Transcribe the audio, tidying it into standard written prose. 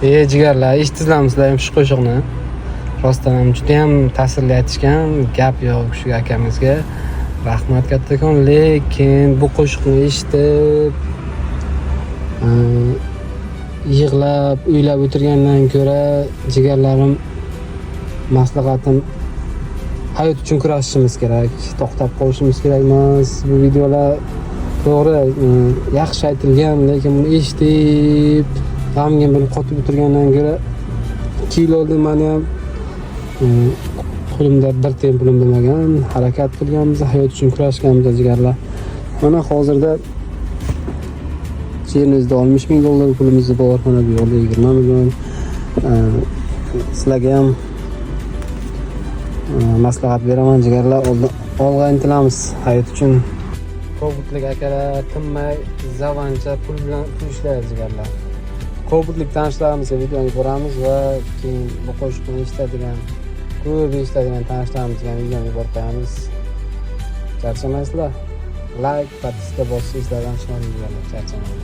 Jigarlar, eshitdingizlar ham shu qo'shiqni? Rostdan ham juda ham ta'sirli aytishgan, gap yo'q shu akamizga. Rahmat kattakon, lekin bu qo'shiqni eshitib yig'lab, o'ylab o'tirgandan ko'ra, jigarlarim, maslahatim hayot uchun kurashishimiz kerak, to'xtab qolishimiz kerak emas. Bu videolar to'g'ri, yaxshi aytilgan, lekin buni eshitib, g'amgin bo'lib qotib o'tirgandan ko'ra, 2 yil oldin meni ham qo'limda bir tiyin pulim bo'lmagan, harakat qilganmiz, hayot uchun kurashganmiz jigarlar. Mana hozirda chenimizda $60,000 pulimiz bor, mana bu yoqda 20 million. Sizlarga ham maslahat beraman jigarlar, olg'a intilamiz hayot uchun. Kobudlik akalar tinmay zavancha pul bilan pul ishlaydi jigarlar. Kobudlik tanishlarimizga videoni ko'ramiz va keyin bu qo'shiqni eshitadigan, ko'p eshitadigan tanishlarimizga videoni yuborib qo'yamiz. Charchamaysizlar. Like, podpiska bosishlardan shuni jigarlar, charchamayman.